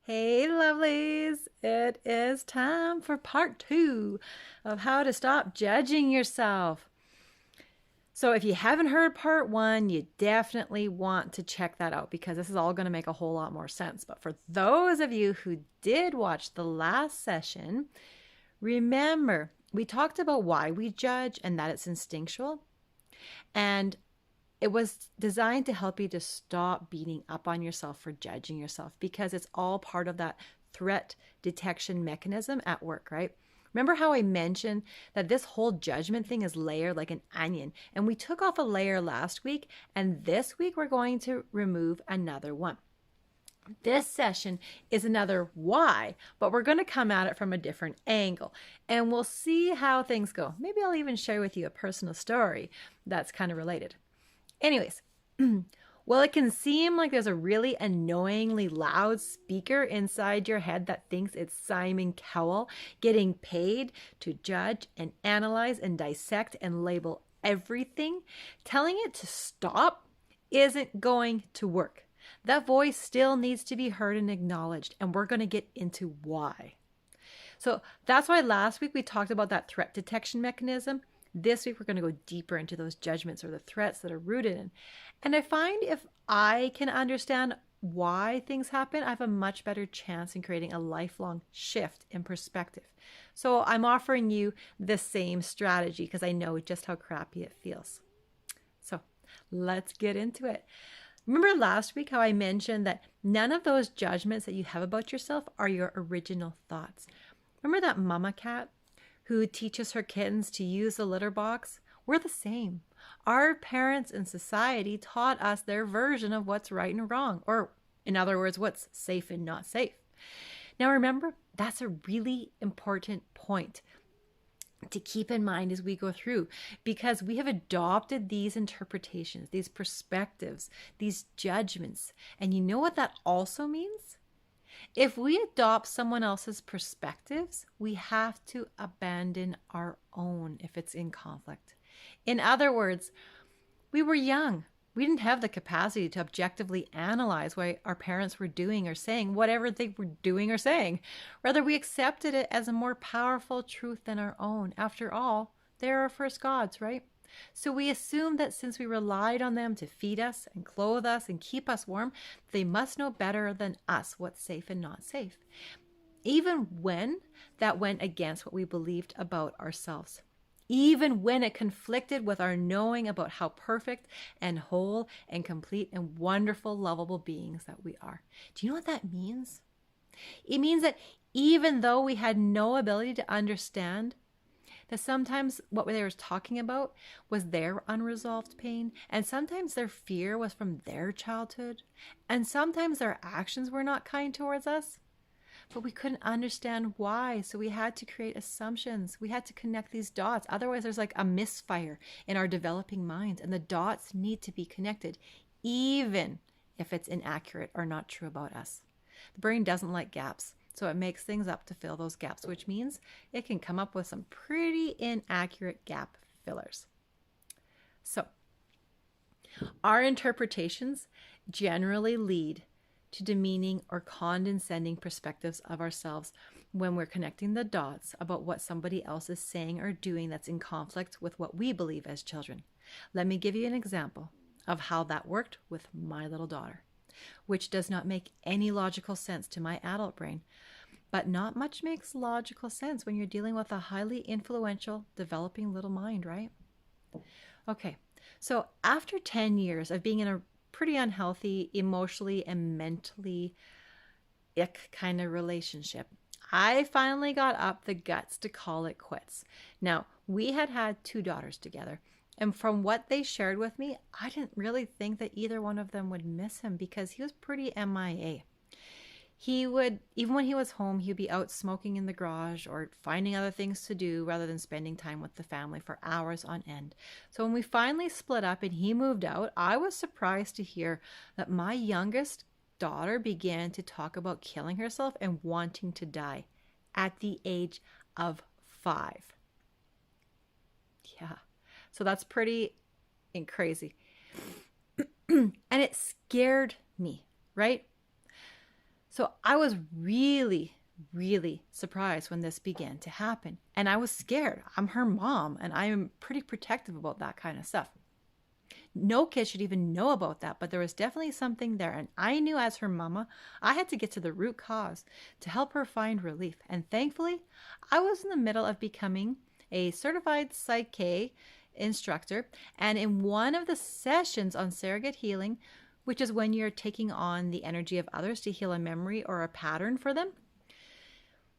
Hey, lovelies. It is time for part 2 of how to stop judging yourself. So, if you haven't heard part 1, you definitely want to check that out because this is all going to make a whole lot more sense. But for those of you who did watch the last session, remember we talked about why we judge and that it's instinctual. And it was designed to help you to stop beating up on yourself for judging yourself because it's all part of that threat detection mechanism at work, right? Remember how I mentioned that this whole judgment thing is layered like an onion, and we took off a layer last week, and this week we're going to remove another one. This session is another why, but we're going to come at it from a different angle, and we'll see how things go. Maybe I'll even share with you a personal story that's kind of related. Anyways, well, it can seem like there's a really annoyingly loud speaker inside your head that thinks it's Simon Cowell getting paid to judge and analyze and dissect and label everything. Telling it to stop isn't going to work. That voice still needs to be heard and acknowledged, and we're going to get into why. So that's why last week we talked about that threat detection mechanism. This week, we're going to go deeper into those judgments or the threats that are rooted in. And I find if I can understand why things happen, I have a much better chance in creating a lifelong shift in perspective. So I'm offering you the same strategy because I know just how crappy it feels. So let's get into it. Remember last week how I mentioned that none of those judgments that you have about yourself are your original thoughts. Remember that mama cat who teaches her kittens to use the litter box? We're the same. Our parents and society taught us their version of what's right and wrong, or in other words, what's safe and not safe. Now remember, that's a really important point to keep in mind as we go through, because we have adopted these interpretations, these perspectives, these judgments. And you know what that also means? If we adopt someone else's perspectives, we have to abandon our own if it's in conflict. In other words, we were young. We didn't have the capacity to objectively analyze why our parents were doing or saying whatever they were doing or saying. Rather, we accepted it as a more powerful truth than our own. After all, they're our first gods, right? So we assumed that since we relied on them to feed us and clothe us and keep us warm, they must know better than us what's safe and not safe, even when that went against what we believed about ourselves, even when it conflicted with our knowing about how perfect and whole and complete and wonderful, lovable beings that we are. Do you know what that means? It means that even though we had no ability to understand that sometimes what they were talking about was their unresolved pain, and sometimes their fear was from their childhood, and sometimes their actions were not kind towards us, but we couldn't understand why, so we had to create assumptions. We had to connect these dots. Otherwise, there's like a misfire in our developing minds, and the dots need to be connected, even if it's inaccurate or not true about us. The brain doesn't like gaps. So it makes things up to fill those gaps, which means it can come up with some pretty inaccurate gap fillers. So our interpretations generally lead to demeaning or condescending perspectives of ourselves when we're connecting the dots about what somebody else is saying or doing that's in conflict with what we believe as children. Let me give you an example of how that worked with my little daughter, which does not make any logical sense to my adult brain. But not much makes logical sense when you're dealing with a highly influential, developing little mind, right? Okay, so after 10 years of being in a pretty unhealthy, emotionally and mentally ick kind of relationship, I finally got up the guts to call it quits. Now, we had 2 daughters together. And from what they shared with me, I didn't really think that either one of them would miss him because he was pretty MIA. He would, even when he was home, he'd be out smoking in the garage or finding other things to do rather than spending time with the family for hours on end. So when we finally split up and he moved out, I was surprised to hear that my youngest daughter began to talk about killing herself and wanting to die at the age of 5. Yeah. So that's pretty crazy. And it scared me, right? So I was really, really surprised when this began to happen. And I was scared. I'm her mom, and I am pretty protective about that kind of stuff. No kid should even know about that, but there was definitely something there. And I knew as her mama, I had to get to the root cause to help her find relief. And thankfully, I was in the middle of becoming a certified Psych instructor. And in one of the sessions on surrogate healing, which is when you're taking on the energy of others to heal a memory or a pattern for them,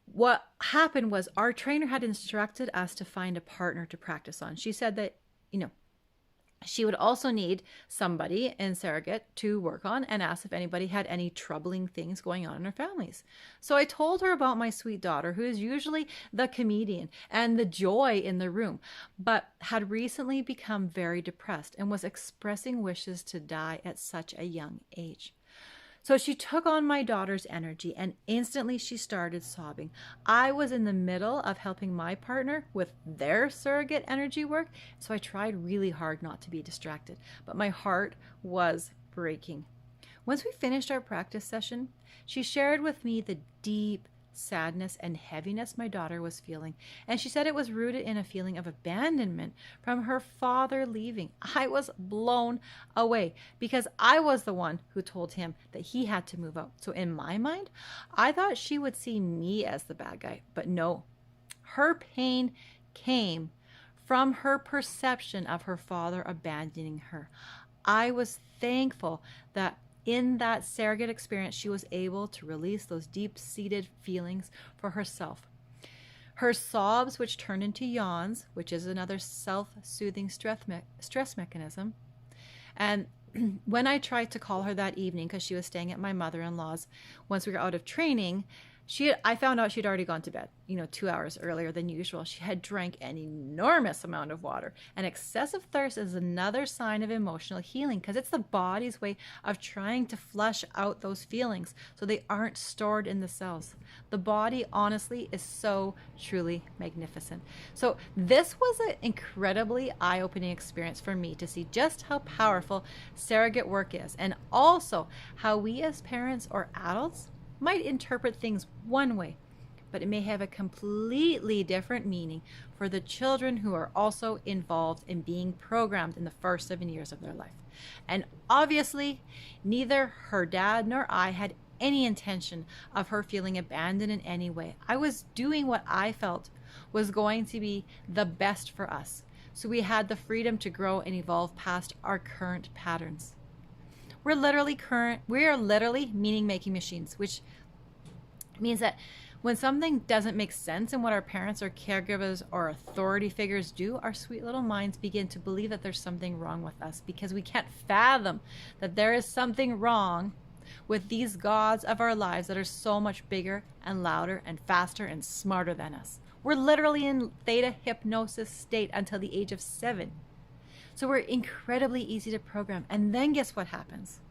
what happened was our trainer had instructed us to find a partner to practice on. She said that, she would also need somebody in surrogate to work on, and asked if anybody had any troubling things going on in their families. So I told her about my sweet daughter, who is usually the comedian and the joy in the room, but had recently become very depressed and was expressing wishes to die at such a young age. So she took on my daughter's energy, and instantly she started sobbing. I was in the middle of helping my partner with their surrogate energy work, so I tried really hard not to be distracted, but my heart was breaking. Once we finished our practice session, she shared with me the deep sadness and heaviness my daughter was feeling, and she said it was rooted in a feeling of abandonment from her father leaving. I was blown away because I was the one who told him that he had to move out. So in my mind, I thought she would see me as the bad guy, but no. Her pain came from her perception of her father abandoning her. I was thankful that in that surrogate experience, she was able to release those deep-seated feelings for herself. Her sobs, which turned into yawns, which is another self-soothing stress mechanism. And when I tried to call her that evening, because she was staying at my mother-in-law's, once we were out of training, I found out she'd already gone to bed, 2 hours earlier than usual. She had drank an enormous amount of water. And excessive thirst is another sign of emotional healing, because it's the body's way of trying to flush out those feelings so they aren't stored in the cells. The body, honestly, is so truly magnificent. So this was an incredibly eye-opening experience for me to see just how powerful surrogate work is, and also how we as parents or adults might interpret things one way, but it may have a completely different meaning for the children who are also involved in being programmed in the first 7 years of their life. And obviously, neither her dad nor I had any intention of her feeling abandoned in any way. I was doing what I felt was going to be the best for us, so we had the freedom to grow and evolve past our current patterns. We are literally meaning-making machines, which means that when something doesn't make sense in what our parents or caregivers or authority figures do, our sweet little minds begin to believe that there's something wrong with us, because we can't fathom that there is something wrong with these gods of our lives that are so much bigger and louder and faster and smarter than us. We're literally in theta hypnosis state until the age of 7. So we're incredibly easy to program. And then guess what happens?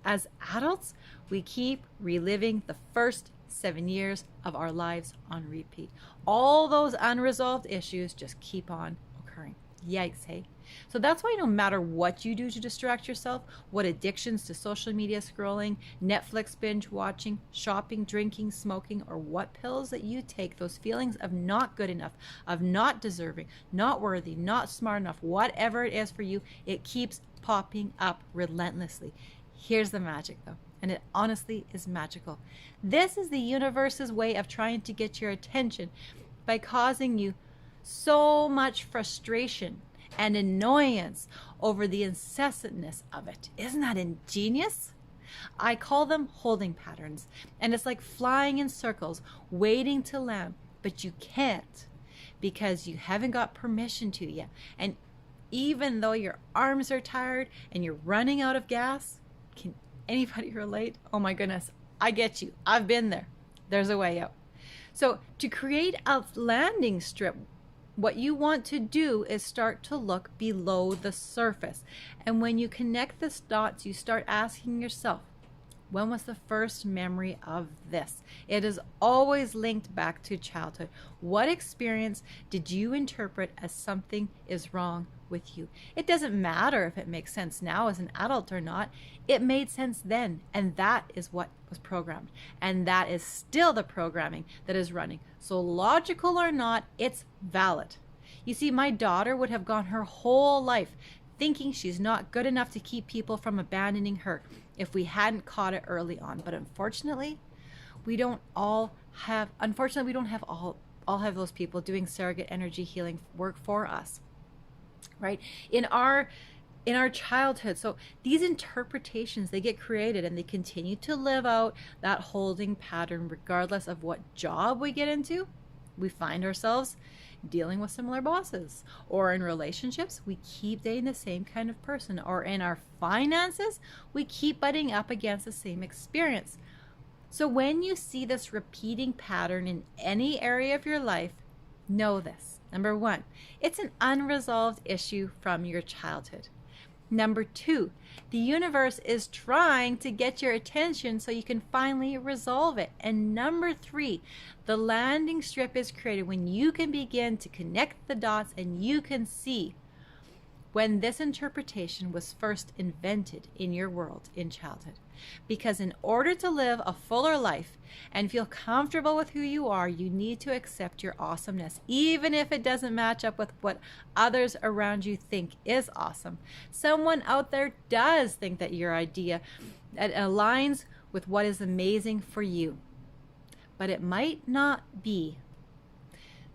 As adults, we keep reliving the first 7 years of our lives on repeat. All those unresolved issues just keep on occurring. Yikes, hey? So that's why no matter what you do to distract yourself, what addictions to social media scrolling, Netflix binge watching, shopping, drinking, smoking, or what pills that you take, those feelings of not good enough, of not deserving, not worthy, not smart enough, whatever it is for you, it keeps popping up relentlessly. Here's the magic though, and it honestly is magical. This is the universe's way of trying to get your attention by causing you so much frustration and annoyance over the incessantness of it. Isn't that ingenious? I call them holding patterns, and it's like flying in circles, waiting to land, but you can't because you haven't got permission to yet. And even though your arms are tired and you're running out of gas, can anybody relate? Oh my goodness, I get you. I've been there. There's a way out. So to create a landing strip, what you want to do is start to look below the surface. And when you connect the dots, you start asking yourself, when was the first memory of this? It is always linked back to childhood. What experience did you interpret as something is wrong with with you. It doesn't matter if it makes sense now as an adult or not. It made sense then, and that is what was programmed. And that is still the programming that is running. So logical or not, it's valid. You see, my daughter would have gone her whole life thinking she's not good enough to keep people from abandoning her if we hadn't caught it early on. But unfortunately, we don't have all have those people doing surrogate energy healing work for us, right? In our childhood. So these interpretations, they get created and they continue to live out that holding pattern regardless of what job we get into. We find ourselves dealing with similar bosses, or in relationships we keep dating the same kind of person, or in our finances we keep butting up against the same experience. So when you see this repeating pattern in any area of your life, know this. Number one, it's an unresolved issue from your childhood. Number two, the universe is trying to get your attention so you can finally resolve it. And number three, the landing strip is created when you can begin to connect the dots and you can see when this interpretation was first invented in your world in childhood. Because in order to live a fuller life and feel comfortable with who you are, you need to accept your awesomeness, even if it doesn't match up with what others around you think is awesome. Someone out there does think that your idea aligns with what is amazing for you, but it might not be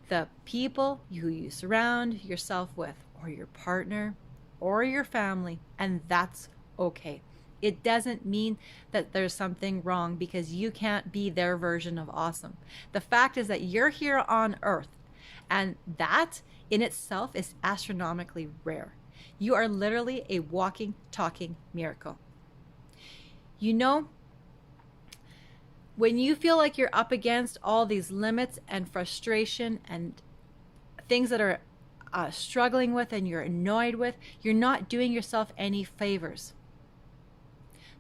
the people who you surround yourself with, or your partner, or your family, and that's okay. It doesn't mean that there's something wrong because you can't be their version of awesome. The fact is that you're here on Earth, and that in itself is astronomically rare. You are literally a walking, talking miracle. You know, when you feel like you're up against all these limits and frustration and things that are struggling with and you're annoyed with, you're not doing yourself any favors.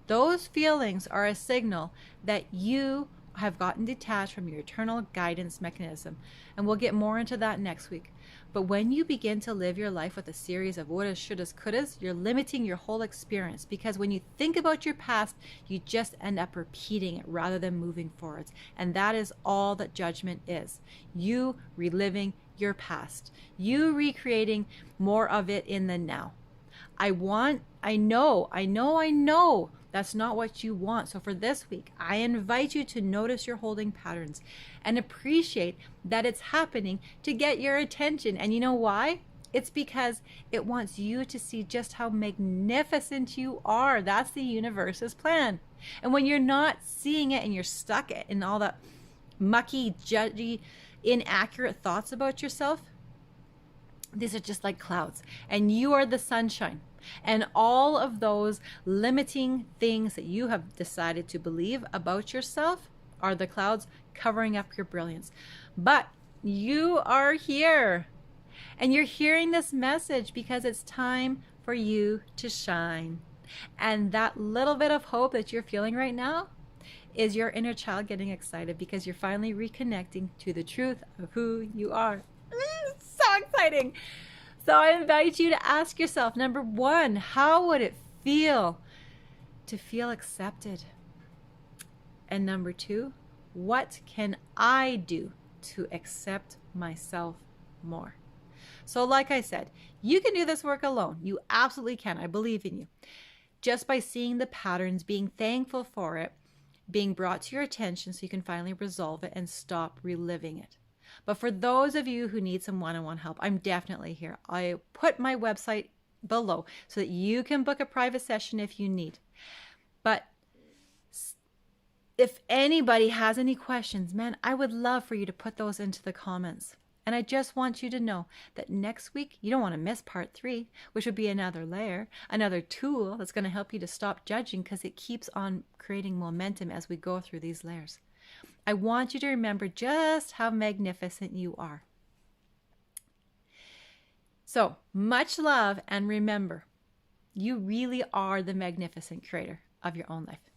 Those feelings are a signal that you have gotten detached from your eternal guidance mechanism. And we'll get more into that next week. But when you begin to live your life with a series of wouldas, shouldas, couldas, you're limiting your whole experience. Because when you think about your past, you just end up repeating it rather than moving forwards. And that is all that judgment is. You reliving your past. You recreating more of it in the now. I know that's not what you want. So for this week, I invite you to notice your holding patterns and appreciate that it's happening to get your attention. And you know why? It's because it wants you to see just how magnificent you are. That's the universe's plan. And when you're not seeing it and you're stuck in all that mucky, judgy, inaccurate thoughts about yourself, these are just like clouds, and you are the sunshine. And all of those limiting things that you have decided to believe about yourself are the clouds covering up your brilliance. But you are here, and you're hearing this message because it's time for you to shine. And that little bit of hope that you're feeling right now is your inner child getting excited because you're finally reconnecting to the truth of who you are. So exciting. So I invite you to ask yourself, number one, how would it feel to feel accepted? And number two, what can I do to accept myself more? So like I said, you can do this work alone. You absolutely can. I believe in you. Just by seeing the patterns, being thankful for it, being brought to your attention so you can finally resolve it and stop reliving it. But for those of you who need some one-on-one help, I'm definitely here. I put my website below so that you can book a private session if you need. But if anybody has any questions, man, I would love for you to put those into the comments. And I just want you to know that next week, you don't want to miss part 3, which would be another layer, another tool that's going to help you to stop judging because it keeps on creating momentum as we go through these layers. I want you to remember just how magnificent you are. So much love, and remember, you really are the magnificent creator of your own life.